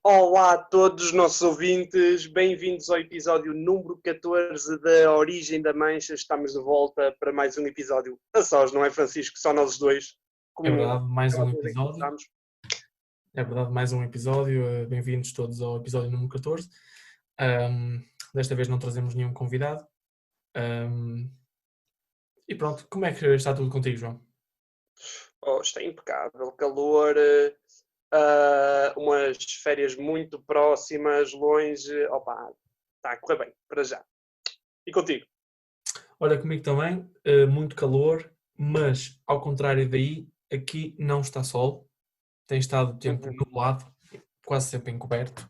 Olá a todos os nossos ouvintes, bem-vindos ao episódio número 14 da Origem da Mancha. Estamos de volta para mais um episódio a sós, não é, Francisco? Só nós os dois, É como verdade, mais aquela um vez em que episódio. começámos. É verdade, mais um episódio. Bem-vindos todos ao episódio número 14. Desta vez não trazemos nenhum convidado. E pronto, como é que está tudo contigo, João? Oh, está impecável, calor, umas férias muito próximas, longe. Opa, está a correr bem, para já. E contigo? Olha, comigo também, muito calor, mas ao contrário daí, aqui não está sol. Tem estado o tempo Uhum. nublado, quase sempre encoberto.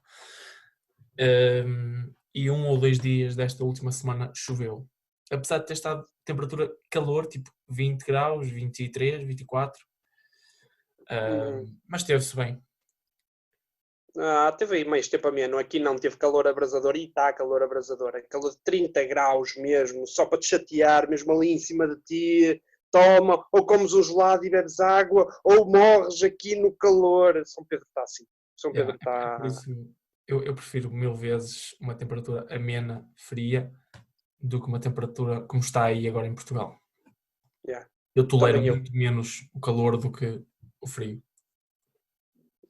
E 1 ou 2 dias desta última semana choveu. Apesar de ter estado temperatura calor, tipo 20 graus, 23, 24. Uhum. Mas esteve-se bem. Teve aí mais tempo a menos. Aqui não teve calor abrasador e está calor abrasador. É calor de 30 graus mesmo, só para te chatear, mesmo ali em cima de ti. Toma, ou comes um gelado e bebes água, ou morres aqui no calor. São Pedro está assim. São Yeah, Pedro é por está. isso eu prefiro 1000 vezes uma temperatura amena, fria, do que uma temperatura como está aí agora em Portugal. Yeah. Eu tolero Também eu. muito menos o calor do que o frio.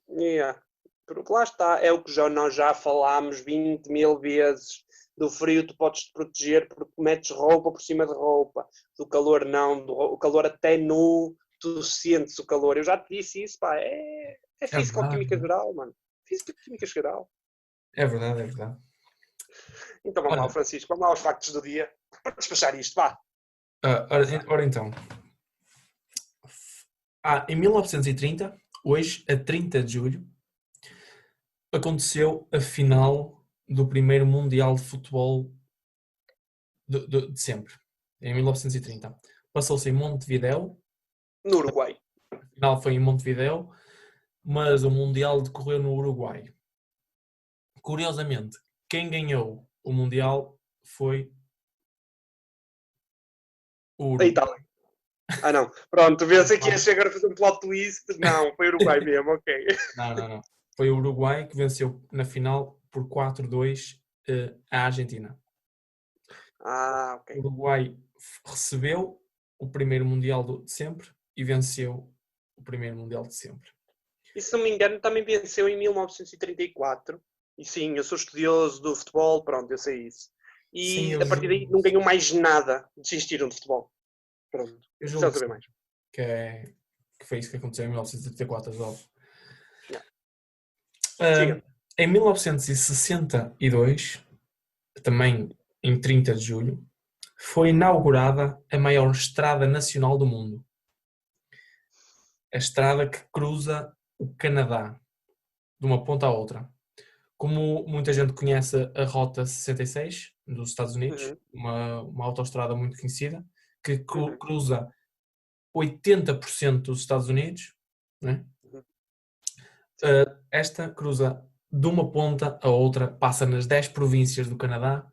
Yeah. Porque lá está, é o que nós já falámos 20 mil vezes. Do frio tu podes te proteger porque metes roupa por cima de roupa. Do calor não, o calor até nu, tu sentes o calor. Eu já te disse isso, pá, é É verdade, físico-química geral, mano. Físico-química geral. é verdade, é verdade. Então vamos lá, Olha, Francisco, vamos lá aos factos do dia. Para despachar isto, vá. ora então, em 1930, hoje, a 30 de julho, aconteceu a final do primeiro Mundial de Futebol de sempre, em 1930. Passou-se em Montevidéu, No Uruguai. a final foi em Montevidéu, mas o Mundial decorreu no Uruguai. Curiosamente, quem ganhou o Mundial foi o A Uruguai. Itália. Ah, não. Pronto, vê-se aqui a chegar a fazer um plot twist. Não, foi Uruguai mesmo, ok. Não, não, não. Foi o Uruguai que venceu na final por 4-2 a Argentina. Ok. O Uruguai recebeu o primeiro Mundial de sempre e venceu o primeiro Mundial de sempre. E se não me engano, também venceu em 1934. E sim, eu sou estudioso do futebol, pronto, eu sei isso. Sim, E a partir daí não ganham mais nada, desistiram de futebol. Pronto, eu precisam julgo que saber sim, mais. que foi isso que aconteceu em 1934, as ovos. Yeah. Siga. Em 1962, também em 30 de julho, foi inaugurada a maior estrada nacional do mundo. A estrada que cruza o Canadá, de uma ponta à outra. Como muita gente conhece a Rota 66 dos Estados Unidos, Uhum, uma autoestrada muito conhecida, que uhum, cruza 80% dos Estados Unidos, né? uhum. Sim. Esta cruza de uma ponta a outra, passa nas 10 províncias do Canadá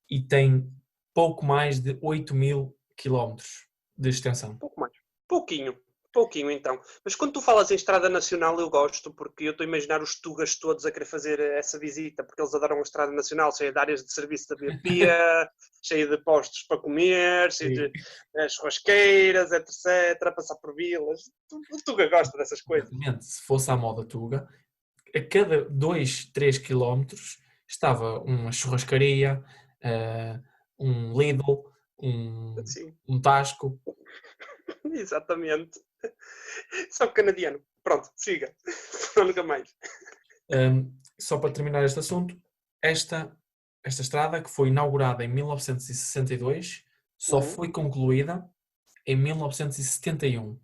e tem pouco mais de 8.000 quilómetros de extensão. Pouco mais. Pouquinho. Pouquinho, então. Mas quando tu falas em Estrada Nacional, eu gosto, porque eu estou a imaginar os tugas todos a querer fazer essa visita, porque eles adoram a Estrada Nacional, cheia de áreas de serviço da BP, cheia de postos para comer, cheia de Sim. churrasqueiras, etc., passar por vilas. O Tuga gosta dessas coisas. Exatamente. Se fosse à moda Tuga, a cada 2, 3 quilómetros estava uma churrascaria, eh, um Lidl, um, Sim, um Tasco. exatamente. Só canadiano. Pronto, siga. Nunca mais. Só para terminar este assunto, esta estrada, que foi inaugurada em 1962, só Uhum. foi concluída em 1971.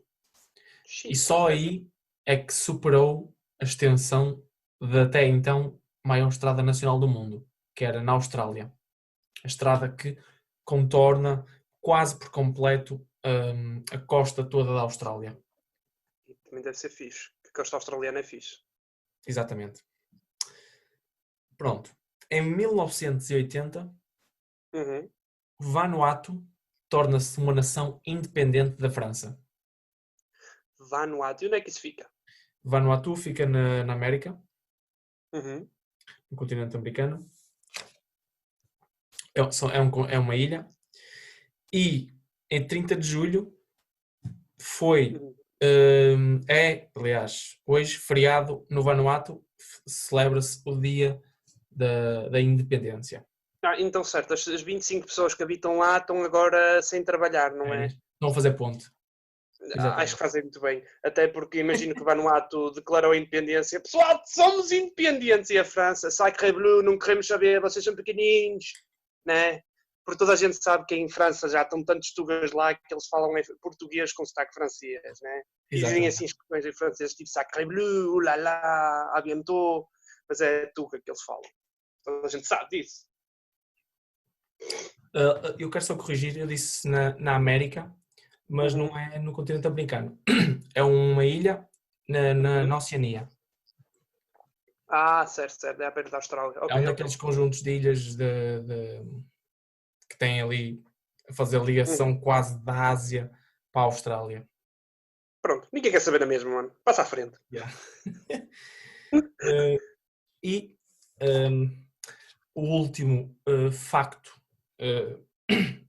E Xiça, só sério. aí é que superou a extensão da até então maior estrada nacional do mundo, que era na Austrália. A estrada que contorna quase por completo a costa toda da Austrália. Também deve ser fixe. Que a costa australiana é fixe. Exatamente. Pronto. Em 1980, Uhum. Vanuatu torna-se uma nação independente da França. Vanuatu. E onde é que isso fica? Vanuatu fica na América. Uhum. no continente americano. É uma ilha. E em 30 de julho foi, Uhum. aliás, hoje, feriado no Vanuatu, celebra-se o dia da independência. Então, certo, as 25 pessoas que habitam lá estão agora sem trabalhar, não é? Não vão fazer ponte. Acho Exatamente. que fazem muito bem. Até porque imagino que o Vanuatu declarou a independência. Pessoal, somos independentes! E a França, sacre bleu, não queremos saber, vocês são pequeninos, né? Porque toda a gente sabe que em França já estão tantos tugas lá que eles falam português com sotaque francês, né? E dizem assim Exatamente. expressões em francês, tipo sacre bleu, lá lá, à bientôt, mas é tuga que eles falam. Toda a gente sabe disso. Eu quero só corrigir, eu disse na América, mas não Uhum, é no continente americano. É uma ilha na uhum. Oceania. Certo, certo, é à beira da Austrália. É um Ok, ok. daqueles conjuntos de ilhas que têm ali a fazer Uhum. ligação quase da Ásia para a Austrália. Pronto, ninguém quer saber na mesma, mano. Passa à frente. Yeah. Eh, e o último facto eh,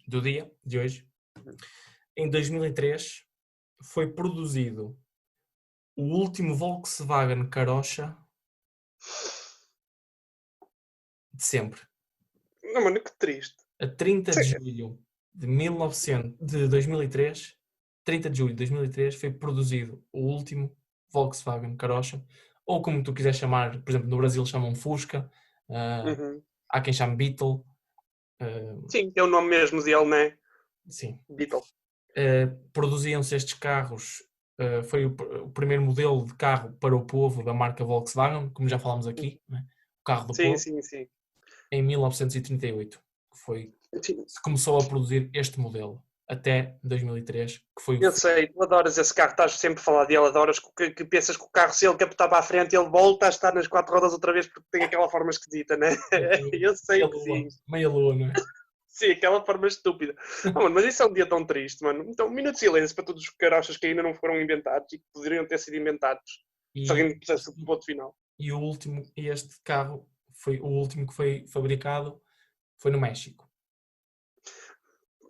do dia de hoje, em 2003 foi produzido o último Volkswagen Carocha de sempre. Não, mano, que triste. A 30 de Sim. julho de 2003, 30 de julho de 2003 foi produzido o último Volkswagen Carocha, ou como tu quiseres chamar, por exemplo, no Brasil chamam Fusca, ah, Uhum. há quem chame Beetle, ah, Sim, é o nome mesmo dele, né? sim. Beetle. Produziam-se estes carros, foi o primeiro modelo de carro para o povo da marca Volkswagen, como já falámos aqui, né? O carro do Sim, povo, sim, sim. em 1938, que foi, Sim. se começou a produzir este modelo, até 2003, que foi o Eu fim. sei, tu adoras esse carro, estás sempre a falar dele, adoras que pensas que o carro, se ele capotar para a frente, ele volta a estar nas quatro rodas outra vez porque tem aquela forma esquisita, né? Exatamente. Eu sei que sim. Meia lua, não é? Sim, aquela forma estúpida. Mano, mas isso é um dia tão triste, mano. Então, um minuto de silêncio para todos os carochas que ainda não foram inventados e que poderiam ter sido inventados se E, alguém pusesse o ponto final. e o último, este carro foi o último que foi fabricado, foi no México.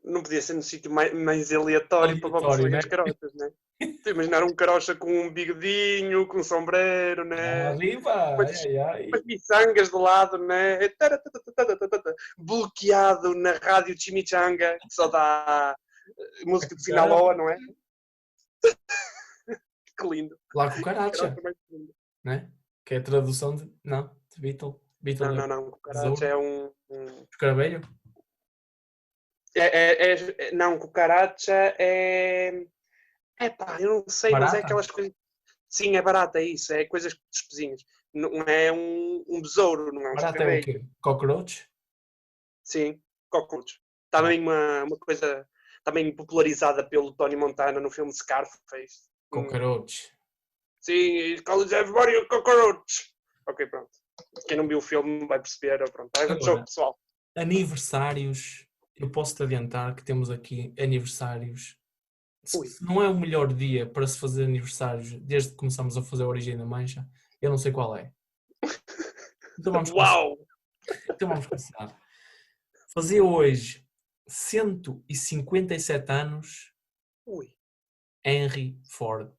Não podia ser no sítio mais aleatório para Aleatório, Volkswagen né? as carochas, né? Tu imaginar um carocha com um bigodinho, com um sombreiro, né? Arriba! Ai, Umas, ai, umas ai. miçangas de lado, né? Bloqueado na rádio Chimichanga, que só dá A música de Sinaloa, não é? cucaracha. Que lindo. Lá Que carocha cucaracha, mais lindo. né? Que é a tradução de. Não, de Beetle. Não, Beetle é não, não. Cucaracha tesouro. é um. Escaravelho. Não, cucaracha é. É pá, eu não sei, mas é Barata. aquelas coisas. Sim, é barata, é isso. É coisas dos pezinhos. Não é um besouro, não é um Barata é o escaravelho. quê? Cockroach? Sim, cockroach. Ah, Também uma coisa também popularizada pelo Tony Montana no filme Scarface. cockroach. Sim, he calls everybody a cockroach. Ok, pronto. Quem não viu o filme vai perceber. Pronto. É um jogo Agora, pessoal. aniversários. Eu posso-te adiantar que temos aqui aniversários. Ui. Se não é o melhor dia para se fazer aniversários desde que começamos a fazer a Origem da Mancha, eu não sei qual é. Então vamos começar. Uau! Então vamos começar. Fazia hoje 157 anos Ui. Henry Ford.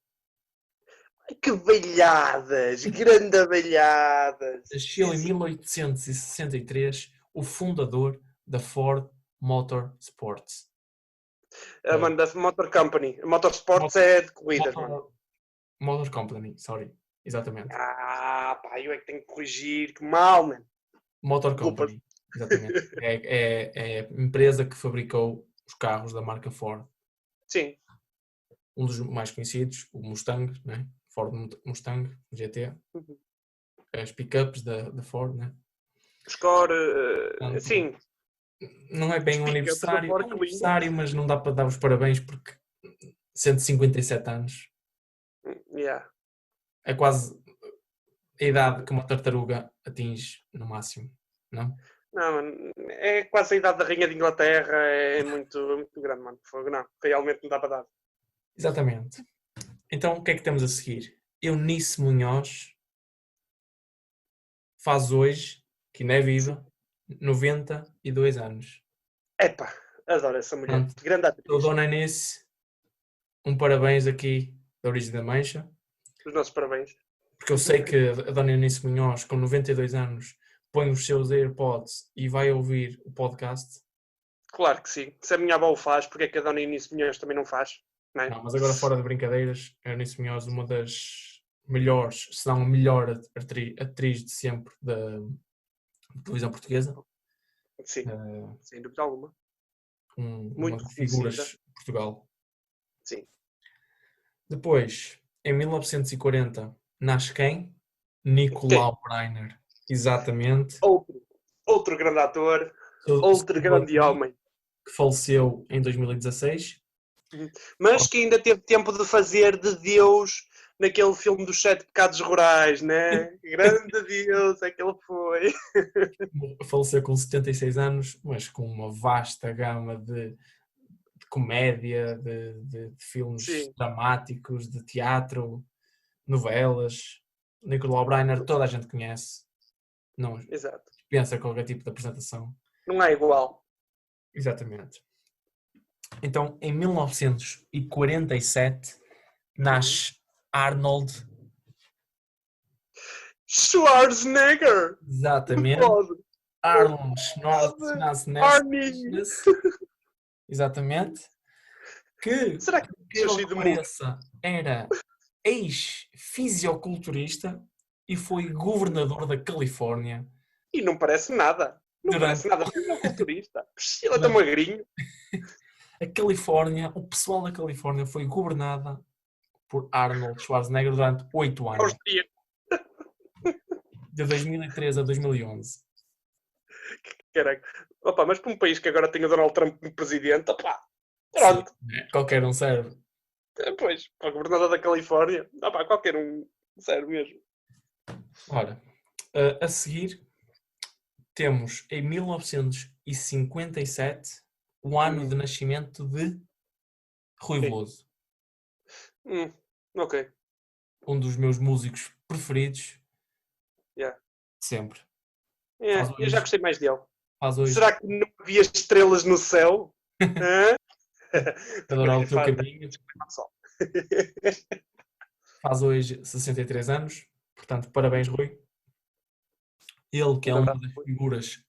Ai, que velhadas! Grande velhadas! Sim, Nasceu em sim. 1863, o fundador da Ford Motorsports. Mano, da Motor Company. Motorsports Motor, é de corridas, mano. Motor, Motor Company, sorry, exatamente. Pá, eu é que tenho que corrigir. Que mal, mano. Motor Desculpa. Company, exatamente. É a empresa que fabricou os carros da marca Ford. Sim. Um dos mais conhecidos, o Mustang, né? Ford Mustang GT, Uhum. as pickups da Ford, né? Score, Portanto, sim. não é Os bem um pickups da aniversário, é Ford, um que lindo. aniversário, mas não dá para dar os parabéns porque 157 anos Yeah. é quase a idade que uma tartaruga atinge no máximo, não? Não, mano, é quase a idade da Rainha de Inglaterra, é muito grande, mano. Fogo, não, realmente não dá para dar. Exatamente. Então o que é que temos a seguir? Eunice Munhoz, faz hoje, que ainda é viva, 92 anos. Epá, adoro essa mulher. Portanto, Grande então, atriz. Dona Eunice, um parabéns aqui da Origem da Mancha, Os nossos parabéns. porque eu sei que a Dona Eunice Munhoz, com 92 anos, põe os seus AirPods e vai ouvir o podcast. Claro que sim. Se a minha avó o faz, porque é que a Dona Eunice Minhões também não faz? Não é? Não, mas agora fora de brincadeiras, a Eunice Munhoz, uma das melhores, se não a melhor atriz de sempre da televisão portuguesa. Sim, Uh, sem dúvida alguma. uma Muito das reconhecida. figuras de Portugal. Sim. Depois, em 1940, nasce quem? Quem? Nicolau Breiner. Exatamente. Outro grande ator. Outro Seu grande ator homem. que faleceu em 2016. Mas que ainda teve tempo de fazer de Deus naquele filme dos 7 pecados rurais, né? Grande Deus é que ele foi. Faleceu com 76 anos, mas com uma vasta gama de comédia, de filmes Sim, dramáticos, de teatro, novelas. Nicolau Breiner, toda a gente conhece. Não exato. pensa qualquer tipo de apresentação. Não há igual. Exatamente. Então, em 1947, nasce Arnold. Schwarzenegger! Não Exatamente. pode. Arnold Pode. Schwarzenegger. Arnie! Exatamente. Que, Será que por é incrível que surgido muito? pareça, era ex-fisiculturista e foi governador da Califórnia E não parece nada. Não durante, parece nada. Fisiculturista. Ele é tão durante magrinho. a Califórnia. O pessoal da Califórnia foi governada por Arnold Schwarzenegger durante 8 anos, Austríaco. de 2003 a 2011. Caraca. Opa, mas para um país que agora tem o Donald Trump como presidente, opa, Sim, pronto. qualquer um serve. Pois, para o governador da Califórnia, opa, qualquer um, sério mesmo. Ora, a seguir temos em 1957 o ano de nascimento de Rui Sim. Veloso, Ok. um dos meus músicos preferidos Yeah. de sempre. Faz Yeah, eu já hoje, gostei mais dele. faz hoje, Será que não havia estrelas no céu? Hã? adorar o teu Faz, caminho, faz hoje 63 anos, portanto, parabéns, Rui. Ele que é Um uma abraço. das figuras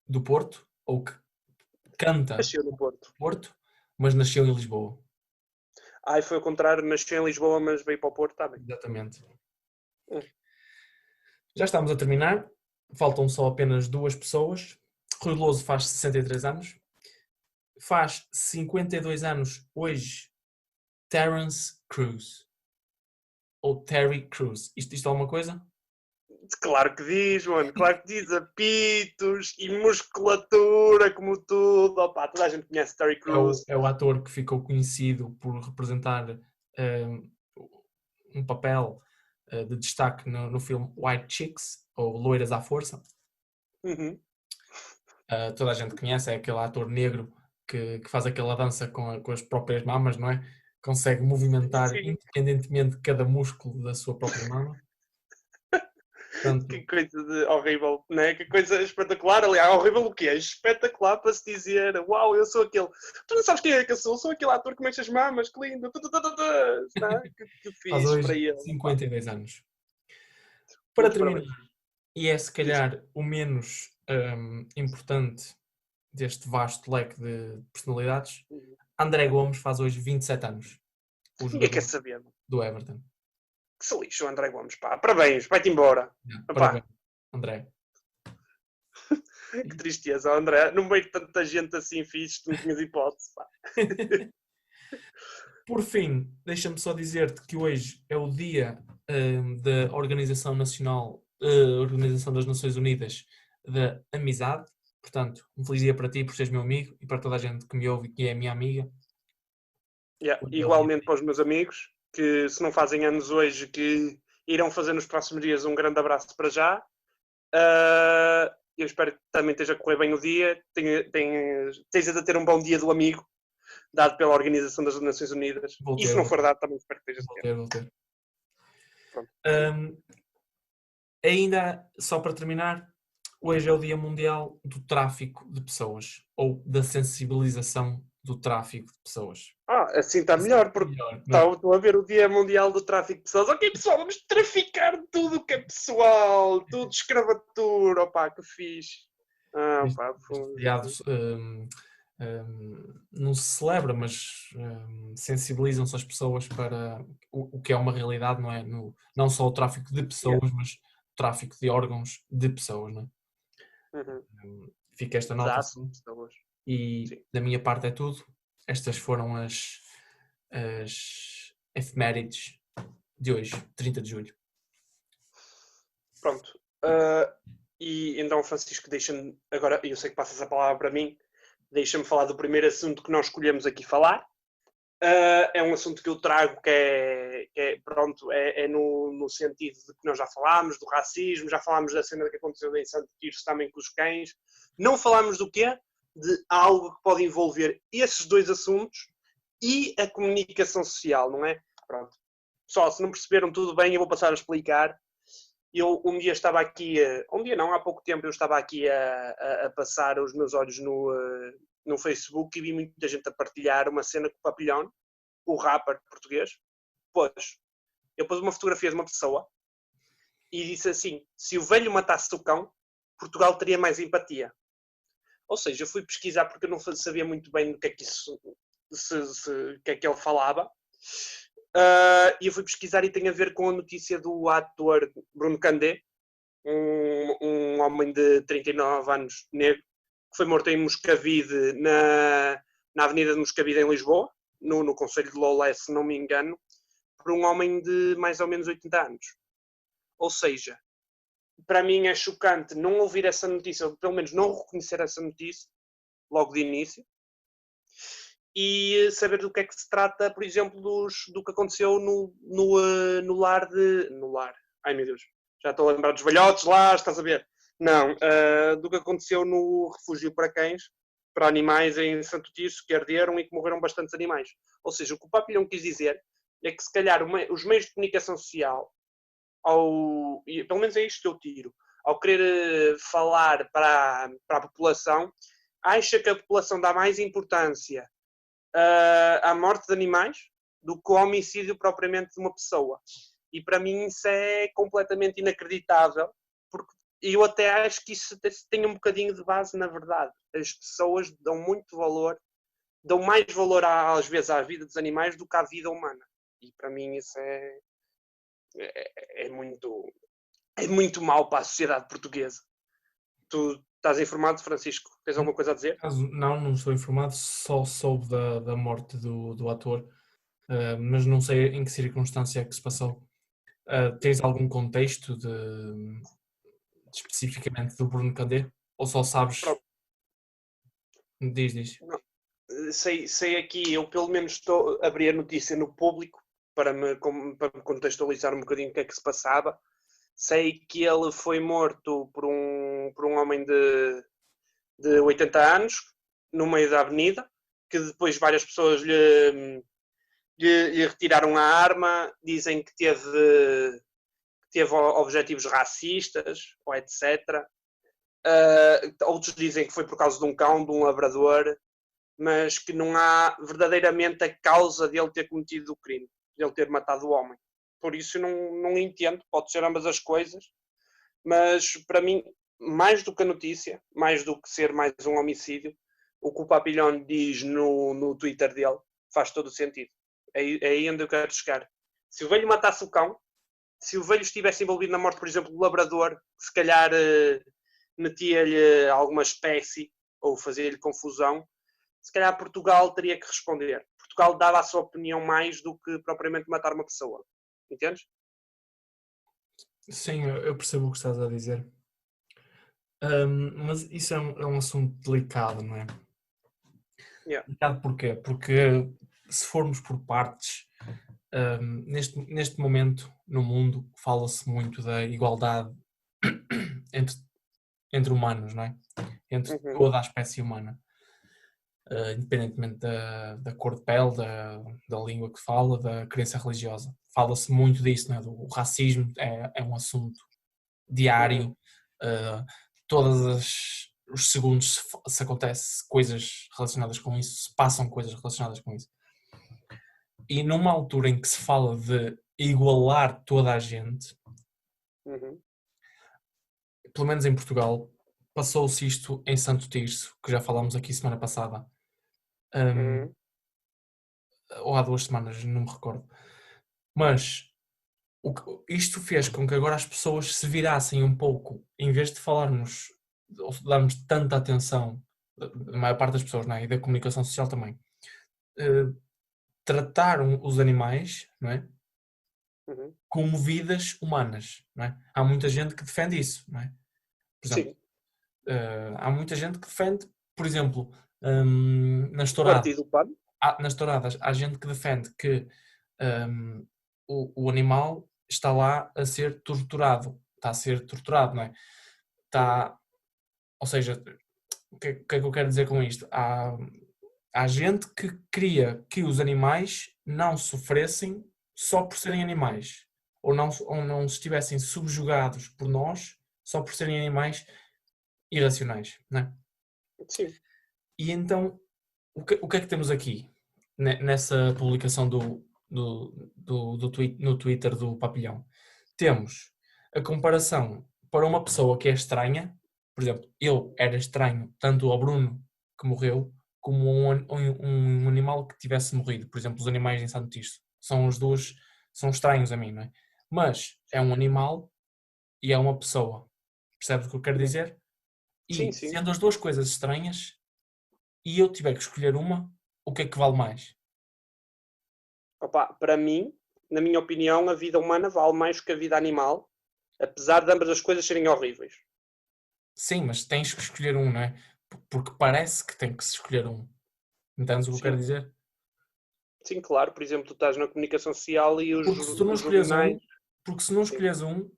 do Porto, ou que canta Nasceu no Porto. Porto, mas nasceu em Lisboa. Ai, foi ao contrário, nasceu em Lisboa, mas veio para o Porto, está bem. Exatamente. Hum. Já estamos a terminar. Faltam só apenas duas pessoas. Rui Veloso faz 63 anos. Faz 52 anos hoje Terence Crews. Ou Terry Crews. Isto é alguma coisa? Claro que diz, mano. Claro que diz. Apitos e musculatura, como tudo. Opa, toda a gente conhece Terry Crews. É o ator que ficou conhecido por representar um papel de destaque no filme White Chicks, ou Loiras à Força. Uhum. Toda a gente conhece, é aquele ator negro que faz aquela dança com as próprias mamas, não é? Consegue movimentar Sim. independentemente de cada músculo da sua própria mama. Portanto, Que coisa de horrível, né? Que coisa espetacular. Aliás, horrível o que é? Espetacular para se dizer: Uau, eu sou aquele. Tu não sabes quem é que eu sou? Sou aquele ator que mexe as mamas, que lindo. Não? Que faz fixe para hoje ele. 52 anos. Para Muitos terminar, parabéns. e é se calhar o menos importante deste vasto leque de personalidades, André Gomes faz hoje 27 anos, o Ninguém quer jogador saber. do Everton. Que se lixe o André Gomes, pá. Parabéns, vai-te embora. Parabéns, Pá, André. que tristeza, André. No meio de tanta gente assim fixe, tu não tinhas hipótese, pá. Por fim, deixa-me só dizer-te que hoje é o dia da Organização Nacional, Organização das Nações Unidas da Amizade. Portanto, um feliz dia para ti, por seres meu amigo, e para toda a gente que me ouve e que é minha amiga. Yeah. Hoje é o dia. Igualmente para os meus amigos, que se não fazem anos hoje, que irão fazer nos próximos dias, um grande abraço para já. Eu espero que também esteja a correr bem o dia, estejas a ter um bom dia do amigo, dado pela Organização das Nações Unidas. E se não Vou for ter, dado, também espero que estejas a vou ter. ter, vou ter. Pronto. Um, Ainda, só para terminar, hoje é o Dia Mundial do Tráfico de Pessoas, ou da sensibilização do tráfico de pessoas. Assim está melhor, porque Melhor, não é? estou a ver o Dia Mundial do Tráfico de Pessoas. Ok, pessoal, vamos traficar tudo o que é pessoal, tudo escravatura, opá, que fixe. Pá, Este feriado não se celebra, mas sensibilizam-se as pessoas para o que é uma realidade, não é? Não só o tráfico de yeah. pessoas, mas o tráfico de órgãos de pessoas, não é? Uhum. Fica esta nota Exato, assim, pessoas. e Sim. da minha parte é tudo. Estas foram as efemérides de hoje, 30 de julho. Pronto. E então, Francisco, deixa-me agora, eu sei que passas a palavra para mim, deixa-me falar do primeiro assunto que nós escolhemos aqui falar. É um assunto que eu trago pronto, é no sentido de que nós já falámos do racismo, já falámos da cena que aconteceu em Santo Tirso também com os cães. Não falámos do quê? De algo que pode envolver esses dois assuntos e a comunicação social, não é? Pronto. Pessoal, se não perceberam tudo bem, eu vou passar a explicar. Eu um dia estava aqui, um dia não, há pouco tempo eu estava aqui a passar os meus olhos no Facebook e vi muita gente a partilhar uma cena com o Papillon, o rapper português. Pois, eu pus uma fotografia de uma pessoa e disse assim: se o velho matasse o cão, Portugal teria mais empatia. Ou seja, eu fui pesquisar porque eu não sabia muito bem do que é que isso, que é que ele falava. E eu fui pesquisar e tem a ver com a notícia do ator Bruno Candé, um homem de 39 anos, negro, que foi morto em Moscavide, na Avenida de Moscavide, em Lisboa, no Conselho de Loulé, se não me engano, por um homem de mais ou menos 80 anos. Ou seja, para mim é chocante não ouvir essa notícia, ou pelo menos não reconhecer essa notícia, logo de início, e saber do que é que se trata, por exemplo, do que aconteceu no lar de... No lar. Ai, meu Deus. Já estou a lembrar dos velhotes lá, estás a ver? Não. Do que aconteceu no refúgio para cães, para animais em Santo Tirso, que arderam e que morreram bastantes animais. Ou seja, o que o Papillon quis dizer é que, se calhar, os meios de comunicação social, e pelo menos é isto que eu tiro, ao querer falar para a população, acha que a população dá mais importância à morte de animais do que o homicídio propriamente de uma pessoa. E para mim isso é completamente inacreditável, porque eu até acho que isso tem um bocadinho de base na verdade. As pessoas dão muito valor, dão mais valor às vezes à vida dos animais do que à vida humana. E para mim isso é muito mau para a sociedade portuguesa. Tu estás informado, Francisco? Tens alguma coisa a dizer? Não estou informado, só soube da morte do ator, mas não sei em que circunstância é que se passou. Tens algum contexto especificamente do Bruno Candé? Ou só sabes? Pronto. Diz. Sei aqui, eu pelo menos estou a abrir a notícia no público para me contextualizar um bocadinho o que é que se passava. Sei que ele foi morto por um homem de 80 anos no meio da avenida, que depois várias pessoas lhe retiraram a arma, dizem que teve objetivos racistas, ou etc. Outros dizem que foi por causa de um cão, de um labrador, mas que não há verdadeiramente a causa de ele ter cometido o crime, de ele ter matado o homem. Por isso não entendo, pode ser ambas as coisas, mas para mim, mais do que a notícia, mais do que ser mais um homicídio, o que o Papillon diz no Twitter dele faz todo o sentido. É aí onde eu quero chegar. Se o velho matasse o cão, se o velho estivesse envolvido na morte, por exemplo, do labrador, se calhar metia-lhe alguma espécie ou fazia-lhe confusão, se calhar Portugal teria que responder. Portugal dava a sua opinião mais do que propriamente matar uma pessoa. Entendes? Sim, eu percebo o que estás a dizer. Mas isso é um assunto delicado, não é? Yeah. Delicado porquê? Porque se formos por partes, neste momento no mundo fala-se muito da igualdade entre, entre humanos, não é? Entre Uhum. toda a espécie humana. Independentemente da cor de pele, da língua que fala, da crença religiosa. Fala-se muito disso, não é? O racismo é um assunto diário, todos os segundos se acontece coisas relacionadas com isso, se passam coisas relacionadas com isso. E numa altura em que se fala de igualar toda a gente, pelo menos em Portugal, passou-se isto em Santo Tirso, que já falámos aqui semana passada, ou há 2 semanas, não me recordo. Mas isto fez com que agora as pessoas se virassem um pouco, em vez de falarmos, ou darmos tanta atenção, a maior parte das pessoas, não é? E da comunicação social também, trataram os animais, não é? Como vidas humanas, não é? Há muita gente que defende isso, não é? Por exemplo, há muita gente que defende, por exemplo, nas touradas, Partido do PAN. há gente que defende que o animal está lá a ser torturado, está a ser torturado, não é? Ou seja, o que é que eu quero dizer com isto? Há gente que queria que os animais não sofressem só por serem animais, ou não estivessem subjugados por nós só por serem animais irracionais, não é? Sim. E então, o que é que temos aqui, nessa publicação no Twitter do Papilhão? Temos a comparação para uma pessoa que é estranha, por exemplo, eu era estranho tanto ao Bruno, que morreu, como um animal que tivesse morrido. Por exemplo, os animais em Santo Tirso. São estranhos a mim, não é? Mas é um animal e é uma pessoa. Percebes o que eu quero dizer? Sim, E, sim. sendo as duas coisas estranhas, e eu tiver que escolher uma, o que é que vale mais? Opa, para mim, na minha opinião, a vida humana vale mais que a vida animal, apesar de ambas as coisas serem horríveis. Sim, mas tens que escolher um, não é? Porque parece que tem que se escolher um. Entendes o que eu quero Sim, dizer? sim, claro. Por exemplo, tu estás na comunicação social e Porque se tu não os escolheres jornais. um, porque se não Sim. escolheres um,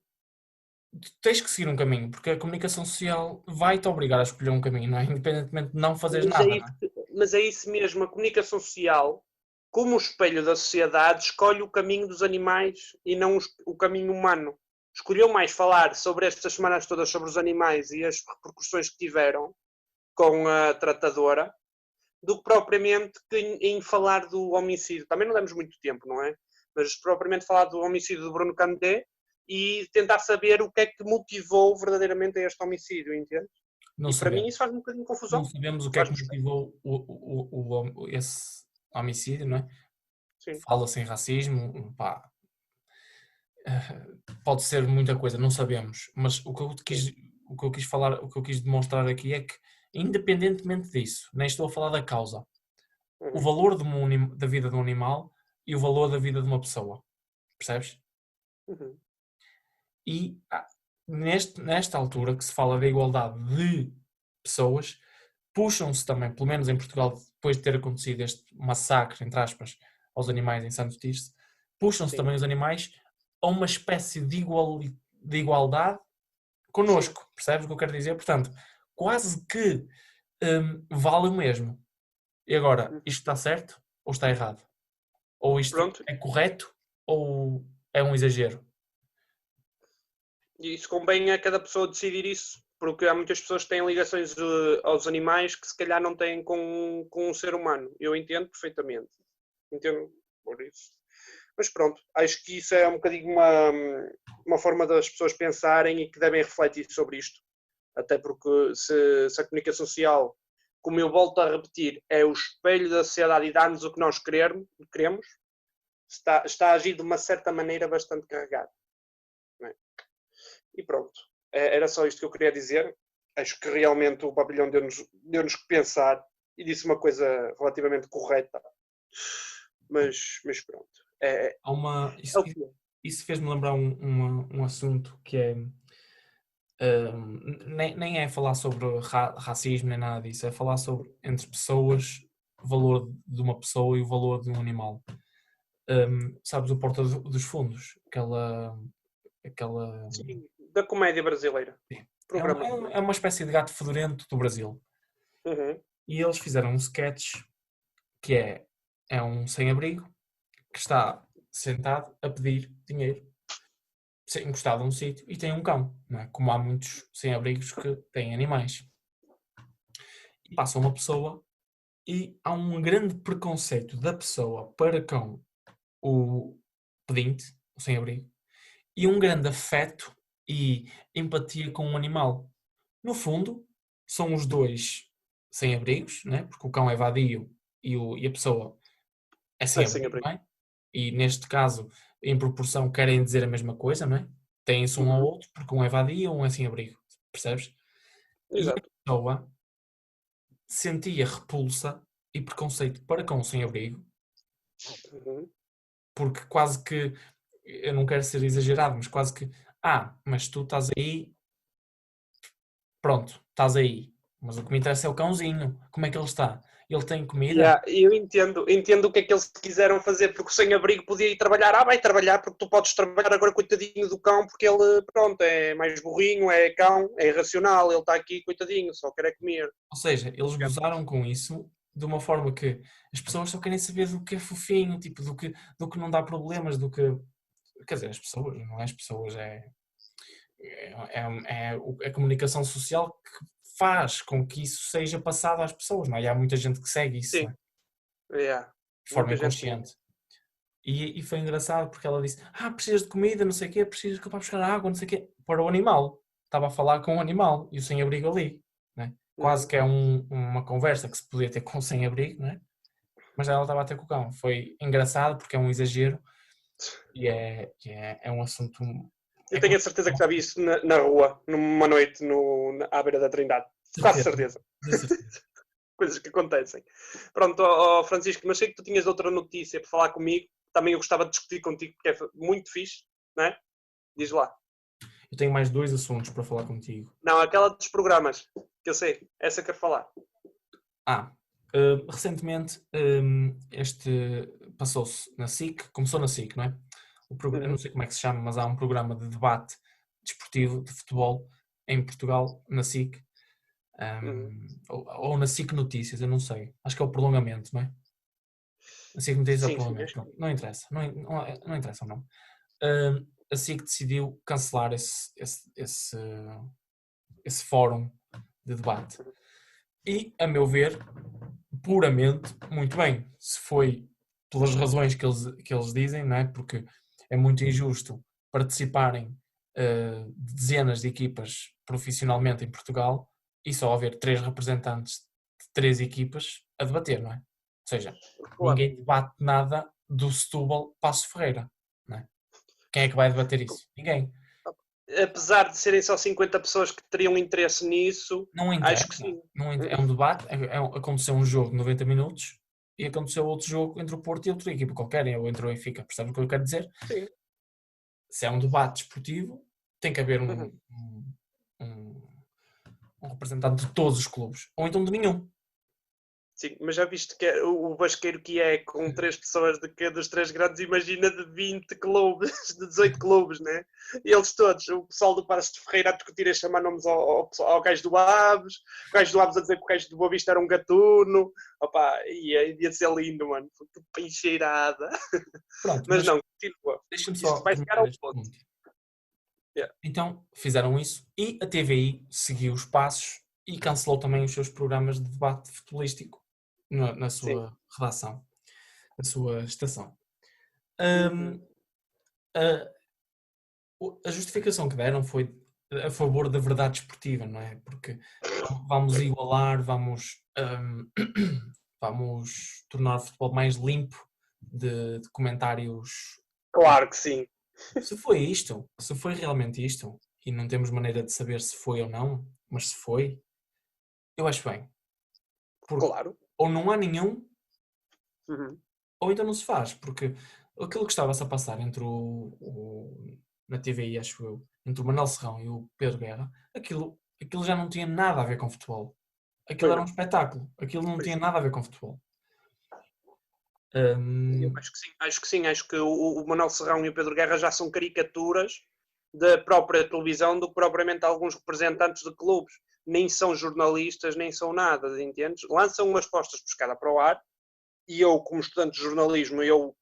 tu tens que seguir um caminho, porque a comunicação social vai-te obrigar a escolher um caminho, não é? Independentemente de não fazeres Mas é nada, não isso, é? mas é isso mesmo. A comunicação social, como o espelho da sociedade, escolhe o caminho dos animais e não o caminho humano. Escolheu mais falar sobre estas semanas todas sobre os animais e as repercussões que tiveram com a tratadora do que propriamente em falar do homicídio. Também não demos muito tempo, não é? Mas propriamente falar do homicídio do Bruno Candé e tentar saber o que é que motivou verdadeiramente a este homicídio, entende? Não E para mim sabemos. isso faz um bocadinho de Não confusão. sabemos o que é que Faz-me estranho. motivou esse homicídio, não é? Sim. Fala-se em racismo, pá, pode ser muita coisa, não sabemos. Mas Sim. o que eu quis falar, o que eu quis demonstrar aqui é que, independentemente disso, nem estou a falar da causa, o Uhum. valor da vida de um animal e o valor da vida de uma pessoa, percebes? Uhum. E nesta altura que se fala da igualdade de pessoas, puxam-se também, pelo menos em Portugal, depois de ter acontecido este massacre, entre aspas, aos animais em Santo Tirso, puxam-se Sim. também os animais a uma espécie de igualdade Sim. connosco, percebes o que eu quero dizer? Portanto, quase que vale o mesmo. E agora, Uhum. isto está certo ou está errado? Ou isto Pronto. é correto ou é um exagero? E isso convém a cada pessoa decidir isso, porque há muitas pessoas que têm ligações aos animais que se calhar não têm com um ser humano. Eu entendo perfeitamente. Entendo por isso. Mas pronto, acho que isso é um bocadinho uma forma das pessoas pensarem e que devem refletir sobre isto. Até porque se a comunicação social, como eu volto a repetir, é o espelho da sociedade e dá-nos o que nós queremos, está a agir de uma certa maneira bastante carregada. Não é? E pronto, era só isto que eu queria dizer. Acho que realmente o pavilhão deu-nos que pensar e disse uma coisa relativamente correta. Mas pronto, Há uma, é o que é. isso fez-me lembrar um assunto que é. Nem é falar sobre racismo nem nada disso, é falar sobre entre pessoas, o valor de uma pessoa e o valor de um animal. Sabes o Porta dos Fundos? Aquela Sim, da comédia brasileira. Programa de é comédia. uma espécie de gato fedorento do Brasil. Uhum. E eles fizeram um sketch que é um sem-abrigo que está sentado a pedir dinheiro. encostado a um sítio e tem um cão, não é? Como há muitos sem-abrigos que têm animais. E passa uma pessoa e há um grande preconceito da pessoa para com o pedinte, o sem-abrigo, e um grande afeto e empatia com o animal. No fundo, são os dois sem-abrigos, né? Porque o cão é vadio e a pessoa é Assim, sem-abrigo, não é? E neste caso, em proporção, querem dizer a mesma coisa, não é? Têm-se um ao uhum. outro, porque um é vadio e um é sem-abrigo, percebes? E a Exato. pessoa sentia repulsa e preconceito para com o sem-abrigo, Uhum. porque quase que, eu não quero ser exagerado, mas quase que, mas tu estás aí, pronto, estás aí. Mas o que me interessa é o cãozinho, como é que ele está? Ele tem comida? Yeah, eu entendo o que é que eles quiseram fazer, porque o sem-abrigo podia ir trabalhar. Vai trabalhar porque tu podes trabalhar agora, coitadinho do cão, porque ele, pronto, é mais burrinho, é cão, é irracional, ele está aqui, coitadinho, só quer é comer. Ou seja, eles gozaram com isso de uma forma que as pessoas só querem saber do que é fofinho, tipo, do que não dá problemas, do que. Quer dizer, as pessoas, não é as pessoas, é a comunicação social que faz com que isso seja passado às pessoas, não é? E há muita gente que segue isso, não Sim, é? yeah. De forma Muita gente mesmo. inconsciente. E foi engraçado porque ela disse: precisas de comida, não sei o quê, precisas para buscar água, não sei o quê, para o animal. Estava a falar com o animal e o sem-abrigo ali, né? Quase Uhum. que é uma conversa que se podia ter com o sem-abrigo, né? Mas ela estava a ter com o cão. Foi engraçado porque é um exagero e é um assunto. Eu É tenho com a certeza que já vi isso na rua, numa noite à beira da Trindade. Quase certeza, certeza. de certeza. Coisas que acontecem. Pronto, ó, Francisco, mas sei que tu tinhas outra notícia para falar comigo. Também eu gostava de discutir contigo, porque é muito fixe, não é? Diz lá. Eu tenho mais 2 assuntos para falar contigo. Não, aquela dos programas, que eu sei, essa eu quero falar. Ah, recentemente este passou-se na SIC, começou na SIC, não é? Eu não Uhum, sei como é que se chama, mas há um programa de debate desportivo de futebol em Portugal, na SIC, uhum. ou na SIC Notícias, eu não sei. Acho que é o prolongamento, não é? A SIC Notícias é o Sim, sim, prolongamento, acho pronto, que não interessa, não interessa o nome. A SIC decidiu cancelar esse fórum de debate. E, a meu ver, puramente, muito bem. Se foi pelas razões que eles dizem, não é? Porque é muito injusto participarem dezenas de equipas profissionalmente em Portugal e só haver 3 representantes de 3 equipas a debater, não é? Ou seja, claro. ninguém debate nada do Setúbal Paços Ferreira, não é? Quem é que vai debater isso? Ninguém. Apesar de serem só 50 pessoas que teriam interesse nisso, Não acho que interessa. sim. Não, é um debate. Aconteceu um jogo de 90 minutos e aconteceu outro jogo entre o Porto e outra equipa qualquer, ou entre o Benfica. Percebes o que eu quero dizer? Sim. Se é um debate desportivo, tem que haver um, Uhum. um, um- um representante de todos os clubes, ou então de nenhum. Sim, mas já viste que o basqueiro que é com 3 pessoas de cada dos 3 grandes, imagina de 20 clubes, de 18 clubes, né? E eles todos, o pessoal do Paços de Ferreira a discutir a chamar nomes ao gajo do Aves, o gajo do Aves a dizer que o gajo do Boa Vista era um gatuno, opá, ia ser lindo, mano, que peixeirada. Pronto, Mas mas não, continua. deixa-me Isto só vai chegar terminar ao este ponto. ponto. Yeah. Então fizeram isso e a TVI seguiu os passos e cancelou também os seus programas de debate futebolístico na Sim. sua redação, na sua estação. Uhum. Hum, a, a justificação que deram foi a favor da verdade esportiva, não é? Porque vamos igualar, vamos tornar o futebol mais limpo de comentários. Claro que sim. Se foi realmente isto, e não temos maneira de saber se foi ou não, mas se foi, eu acho bem. Porque Claro. ou não há nenhum, Uhum. ou então não se faz, porque aquilo que estava-se a passar entre na TVI, acho eu, entre o Manuel Serrão e o Pedro Guerra, aquilo já não tinha nada a ver com futebol. Aquilo Pois era um não. espetáculo, aquilo não Pois tinha não. nada a ver com futebol. Eu Hum, acho que sim, acho que sim, acho que o Manuel Serrão e o Pedro Guerra já são caricaturas da própria televisão do que propriamente alguns representantes de clubes. Nem são jornalistas, nem são nada, entendes? Lançam umas postas pescada para o ar e eu, como estudante de jornalismo, eu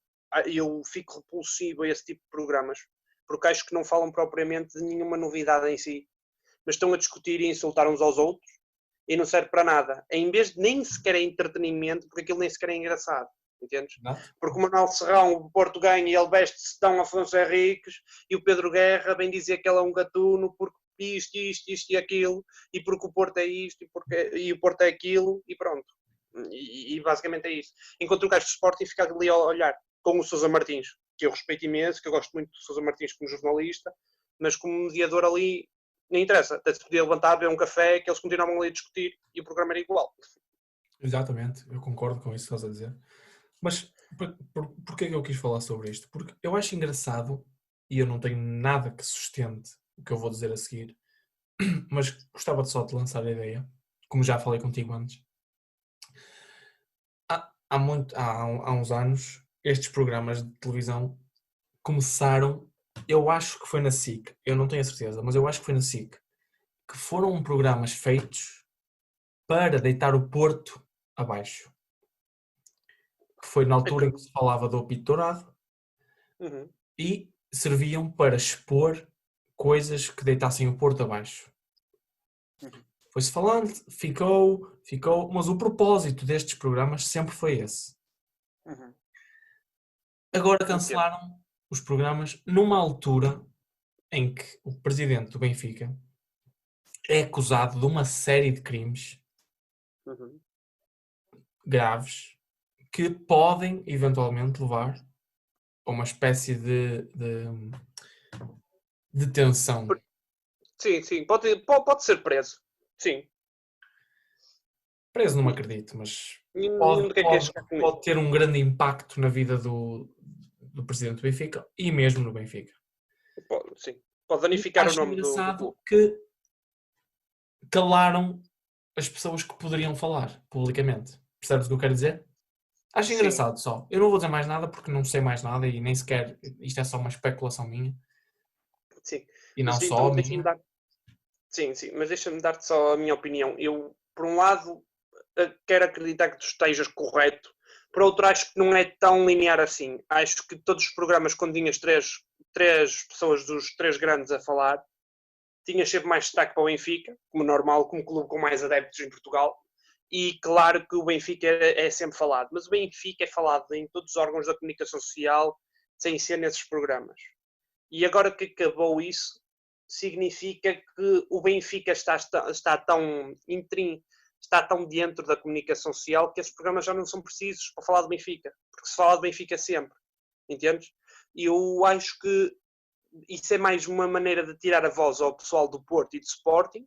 fico repulsivo a esse tipo de programas. porque acho que não falam propriamente de nenhuma novidade em si, mas estão a discutir e insultar uns aos outros e não serve para nada. Em vez de nem sequer é entretenimento, porque aquilo nem sequer é engraçado, entendes? Exato. Porque o Manuel Serrão, o Porto ganha e ele veste-se tão Afonso Henriques, e o Pedro Guerra vem dizer que ele é um gatuno porque isto e aquilo, e porque o Porto é isto e o Porto é aquilo, e pronto. E basicamente é isso. Enquanto o gajo de Sporting fica ali a olhar com o Sousa Martins, que eu respeito imenso, que eu gosto muito do Sousa Martins como jornalista, mas como mediador ali, não interessa, até se podia levantar, beber um café, que eles continuavam ali a discutir e o programa era igual. Exatamente, eu concordo com isso que estás a dizer. Mas porquê é que eu quis falar sobre isto? Porque eu acho engraçado, e eu não tenho nada que sustente o que eu vou dizer a seguir, mas gostava de só de lançar a ideia, como já falei contigo antes. Há uns anos, estes programas de televisão começaram, eu acho que foi na SIC, eu não tenho a certeza, mas eu acho que foi na SIC, que foram programas feitos para deitar o Porto abaixo. Que foi na altura em que se falava do apito dourado, e serviam para expor coisas que deitassem o Porto abaixo. Foi-se falando, ficou, mas o propósito destes programas sempre foi esse. Agora cancelaram os programas numa altura em que o presidente do Benfica é acusado de uma série de crimes graves que podem eventualmente levar a uma espécie de detenção. Sim, pode ser preso. Sim. Preso não me acredito, mas pode ter um grande impacto na vida do presidente do Benfica e mesmo no Benfica. Sim. Pode danificar o nome do clube. Que calaram as pessoas que poderiam falar publicamente. Percebes o que eu quero dizer? Acho engraçado só. Eu não vou dizer mais nada porque não sei mais nada e nem sequer isto é só uma especulação minha. Sim. E não só a minha. Sim, mas deixa-me dar-te só a minha opinião. Eu, por um lado, quero acreditar que tu estejas correto. Por outro, acho que não é tão linear assim. Acho que todos os programas, quando tinhas três pessoas dos três grandes a falar, tinhas sempre mais destaque para o Benfica, como normal, como clube com mais adeptos em Portugal. E claro que o Benfica é sempre falado, mas o Benfica é falado em todos os órgãos da comunicação social, sem ser nesses programas. E agora que acabou isso, significa que o Benfica está tão dentro da comunicação social que esses programas já não são precisos para falar do Benfica, porque se fala do Benfica sempre, entendes? E eu acho que isso é mais uma maneira de tirar a voz ao pessoal do Porto e do Sporting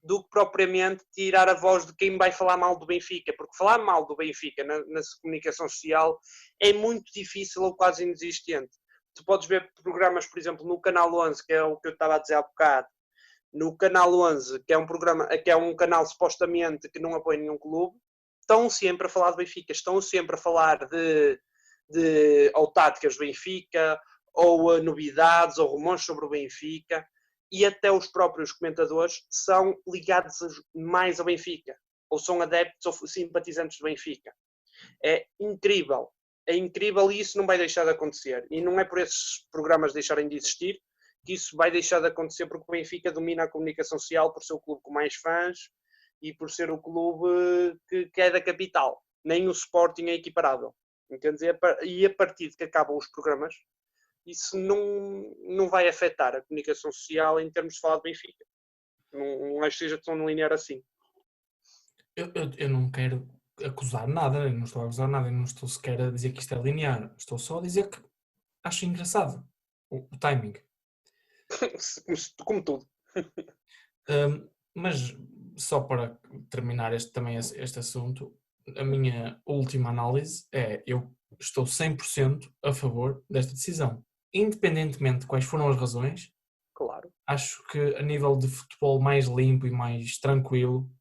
do que propriamente tirar a voz de quem vai falar mal do Benfica, porque falar mal do Benfica na comunicação social é muito difícil ou quase inexistente. Tu podes ver programas, por exemplo, no Canal 11, que é o que eu estava a dizer há bocado, no Canal 11, que é um canal supostamente que não apoia nenhum clube, estão sempre a falar do Benfica, estão sempre a falar ou táticas do Benfica, ou novidades, ou rumores sobre o Benfica, e até os próprios comentadores são ligados mais ao Benfica, ou são adeptos ou simpatizantes do Benfica. É incrível e isso não vai deixar de acontecer. E não é por esses programas deixarem de existir que isso vai deixar de acontecer, porque o Benfica domina a comunicação social por ser o clube com mais fãs e por ser o clube que é da capital. Nem o Sporting é equiparável. Entendes? E a partir de que acabam os programas, isso não vai afetar a comunicação social em termos de falar de Benfica. Não acho que seja tão linear assim. Eu não quero acusar nada, eu não estou a acusar nada, eu não estou sequer a dizer que isto é linear, estou só a dizer que acho engraçado o timing. Como tudo. Mas só para terminar este assunto, a minha última análise é: eu estou 100% a favor desta decisão, independentemente de quais foram as razões. Claro. Acho que a nível de futebol mais limpo e mais tranquilo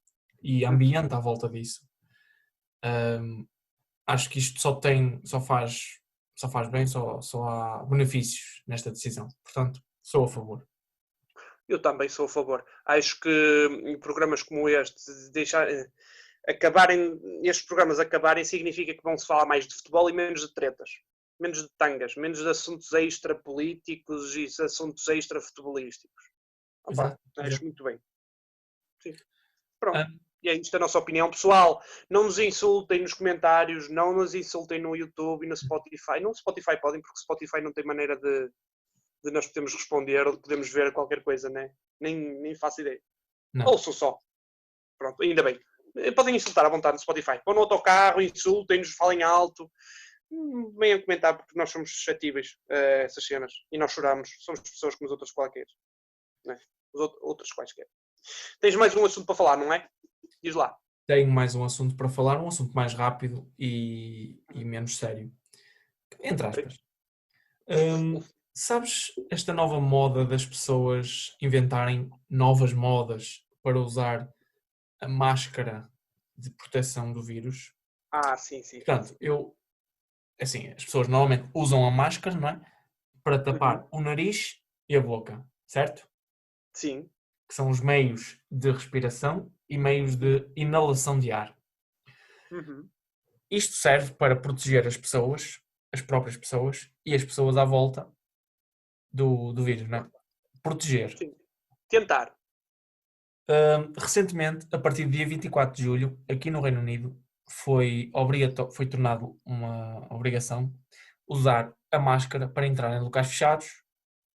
e ambiente à volta disso, acho que isto só faz bem, só há benefícios nesta decisão. Portanto, sou a favor. Eu também sou a favor. Acho que programas como este, estes programas acabarem, significa que vão-se falar mais de futebol e menos de tretas. Menos de tangas, menos de assuntos extra-políticos e assuntos extra-futebolísticos. Exato. Acho muito bem. Sim. Pronto. Ah, E é isto a nossa opinião pessoal. Não nos insultem nos comentários, não nos insultem no YouTube e no Spotify. No Spotify podem, porque o Spotify não tem maneira de nós podermos responder ou de podermos ver qualquer coisa, né? Nem faço ideia. não. Ouçam só. Pronto, ainda bem. Podem insultar à vontade no Spotify. Vão no autocarro, insultem-nos, falem alto. Venham comentar, porque nós somos suscetíveis a essas cenas. E nós choramos. Somos pessoas como as outras quaisquer. Né? Outras quaisquer. Tens mais um assunto para falar, não é? Diz lá. Tenho mais um assunto para falar, um assunto mais rápido e menos sério. Entre aspas. Sabes esta nova moda das pessoas inventarem novas modas para usar a máscara de proteção do vírus? Sim. Portanto, assim, as pessoas normalmente usam a máscara, não é? Para tapar o nariz e a boca, certo? Sim. Que são os meios de respiração e meios de inalação de ar. Isto serve para proteger as pessoas, as próprias pessoas e as pessoas à volta do vírus, não é? Proteger. Sim. Tentar. Recentemente, a partir do dia 24 de julho, aqui no Reino Unido, foi tornado uma obrigação usar a máscara para entrar em locais fechados,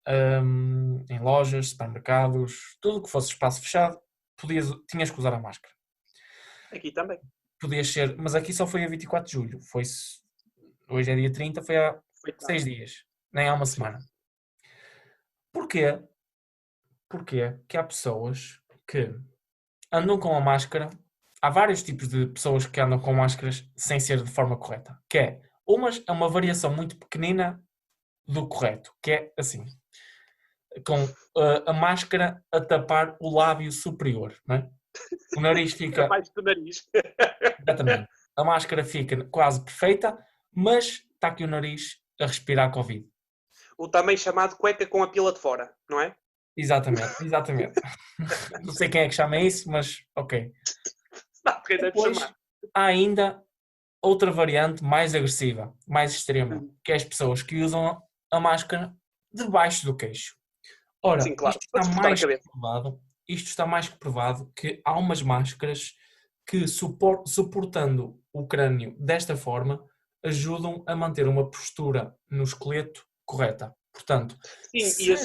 em lojas, supermercados, tudo o que fosse espaço fechado, tinhas que usar a máscara. Aqui também. Podias ser, mas aqui só foi a 24 de julho. Hoje é dia 30, foi há 6 dias, nem há uma semana. Porquê? Porque há pessoas que andam com a máscara. Há vários tipos de pessoas que andam com máscaras sem ser de forma correta. Umas é uma variação muito pequenina do correto, que é assim, com a máscara a tapar o lábio superior, não é? O nariz fica... mais do nariz. Exatamente. A máscara fica quase perfeita, mas está aqui o nariz a respirar Covid. O também chamado cueca com a pila de fora, não é? Exatamente. Não sei quem é que chama isso, mas ok. Depois há ainda outra variante mais agressiva, mais extrema, que é as pessoas que usam a máscara debaixo do queixo. Ora, Sim, claro. isto está mais que provado que há umas máscaras que, suportando o crânio desta forma, ajudam a manter uma postura no esqueleto correta. Portanto, sim,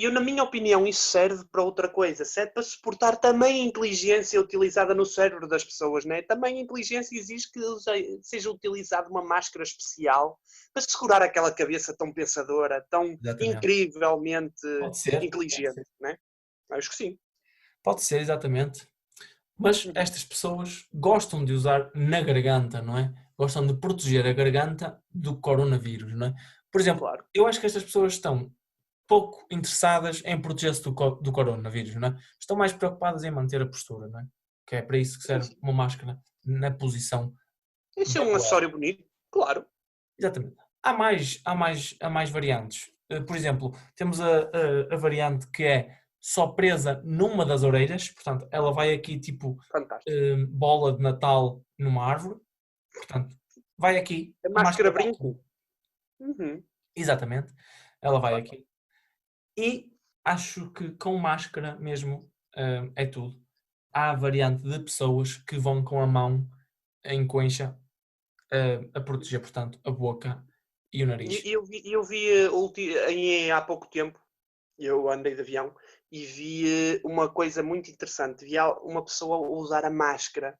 e na minha opinião isso serve para outra coisa, serve para suportar também a inteligência utilizada no cérebro das pessoas, né? Também a inteligência exige que seja utilizada uma máscara especial para segurar aquela cabeça tão pensadora, tão incrivelmente inteligente, né? Acho que sim. Pode ser, exatamente. Mas estas pessoas gostam de usar na garganta, não é? Gostam de proteger a garganta do coronavírus, não é? Por exemplo, eu acho que estas pessoas estão pouco interessadas em proteger-se do coronavírus, não é? Estão mais preocupadas em manter a postura, não é? Que é para isso que serve uma máscara na posição. Isso é um acessório bonito, claro. Exatamente. Há mais variantes. Por exemplo, temos a variante que é só presa numa das orelhas, portanto, ela vai aqui tipo bola de Natal numa árvore, portanto, vai aqui. A máscara brinco. Exatamente, ela vai aqui. E acho que com máscara mesmo é tudo. Há a variante de pessoas que vão com a mão em concha a proteger, portanto, a boca e o nariz. Eu vi há pouco tempo, eu andei de avião, e vi uma coisa muito interessante. Vi uma pessoa usar a máscara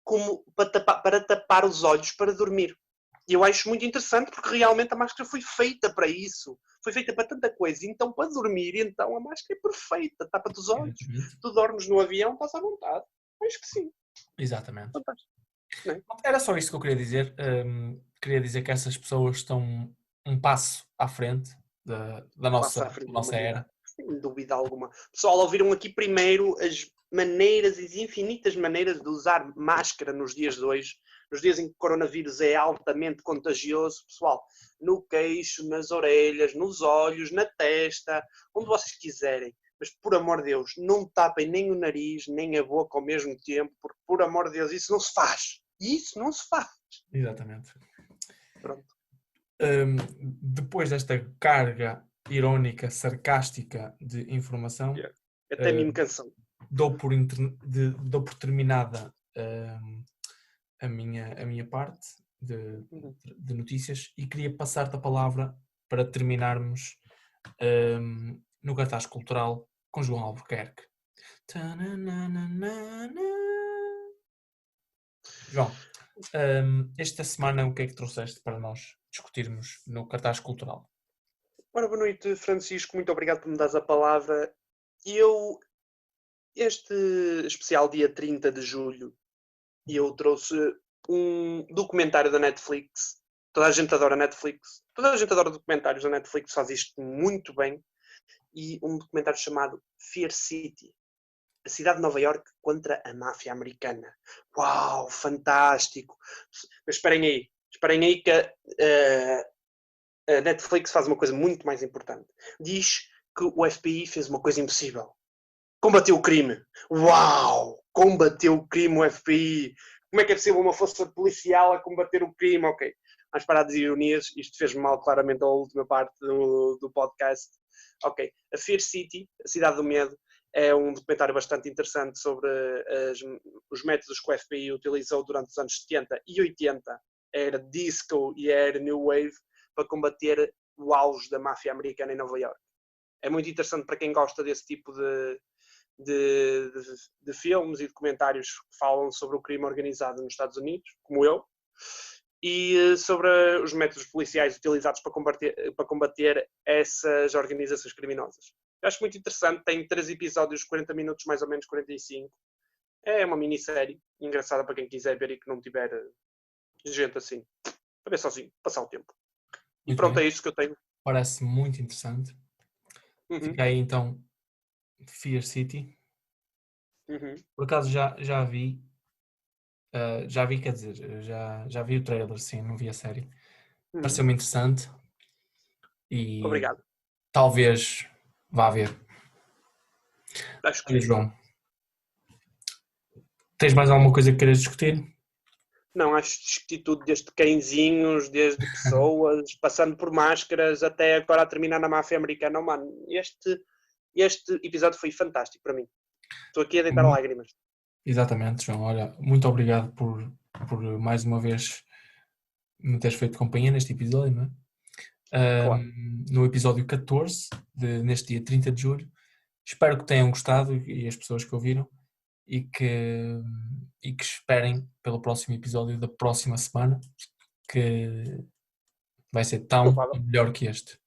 como para tapar os olhos para dormir. E eu acho muito interessante porque realmente a máscara foi feita para isso. Foi feita para tanta coisa. Então, para dormir, então a máscara é perfeita. Tapa-te os olhos. Tu dormes no avião, estás à vontade. Acho que sim. Exatamente. Fantástico. Não é? Era só isto que eu queria dizer. Queria dizer que essas pessoas estão um passo à frente da nossa era. Sem dúvida alguma. Pessoal, ouviram aqui primeiro as maneiras, as infinitas maneiras de usar máscara nos dias de hoje. Nos dias em que o coronavírus é altamente contagioso, pessoal, no queixo, nas orelhas, nos olhos, na testa, onde vocês quiserem. Mas, por amor de Deus, não tapem nem o nariz, nem a boca ao mesmo tempo, porque, por amor de Deus, isso não se faz. Isso não se faz. Exatamente. Pronto. depois desta carga irónica, sarcástica de informação, Até me cansou. dou por terminada a minha parte de notícias e queria passar-te a palavra para terminarmos no cartaz cultural com João Albuquerque. João, esta semana o que é que trouxeste para nós discutirmos no cartaz cultural? Ora, boa noite, Francisco. Muito obrigado por me dares a palavra. Este especial dia 30 de julho, eu trouxe um documentário da Netflix. Toda a gente adora Netflix. Toda a gente adora documentários. A Netflix faz isto muito bem. E um documentário chamado Fear City. A cidade de Nova Iorque contra a máfia americana. Uau, fantástico. Mas esperem aí que a Netflix faz uma coisa muito mais importante. Diz que o FBI fez uma coisa impossível. Combateu o crime. Uau! Combateu o crime o FBI. Como é que é possível uma força policial a combater o crime? Ok. Vamos parar de ironias. Isto fez-me mal claramente a última parte do podcast. Ok. A Fear City, a cidade do medo, é um documentário bastante interessante sobre os métodos que o FBI utilizou durante os anos 70 e 80. Era disco e era new wave para combater o auge da máfia americana em Nova Iorque. É muito interessante para quem gosta desse tipo de filmes e documentários que falam sobre o crime organizado nos Estados Unidos, como eu, e sobre os métodos policiais utilizados para combater essas organizações criminosas. Eu acho muito interessante, tem 3 episódios, 40 minutos, mais ou menos 45. É uma minissérie engraçada para quem quiser ver e que não tiver gente assim, para ver sozinho, passar o tempo. E pronto, é isso que eu tenho. Parece muito interessante. Fica aí então Fear City. Por acaso já vi, quer dizer, já vi o trailer, sim, não vi a série. Pareceu-me interessante e Obrigado. Talvez vá ver. Acho que Olha, João, tens mais alguma coisa que queiras discutir? Não, acho que discuti tudo, desde cãezinhos, desde pessoas, passando por máscaras, até agora a terminar na máfia americana. Oh, mano, este episódio foi fantástico para mim. Estou aqui a deitar lágrimas. Exatamente, João. Olha, muito obrigado por mais uma vez me teres feito companhia neste episódio, não é? Claro. No episódio 14, neste dia 30 de julho. Espero que tenham gostado e as pessoas que ouviram e que esperem pelo próximo episódio da próxima semana, que vai ser tão melhor que este.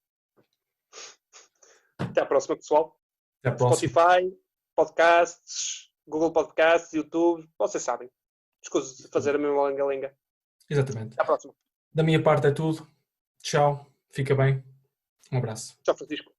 Até à próxima, pessoal. Até à próxima. Spotify, podcasts, Google Podcasts, YouTube, vocês sabem. Escuso de fazer a mesma lenga-lenga. Exatamente. Até à próxima. Da minha parte é tudo. Tchau. Fica bem. Um abraço. Tchau, Francisco.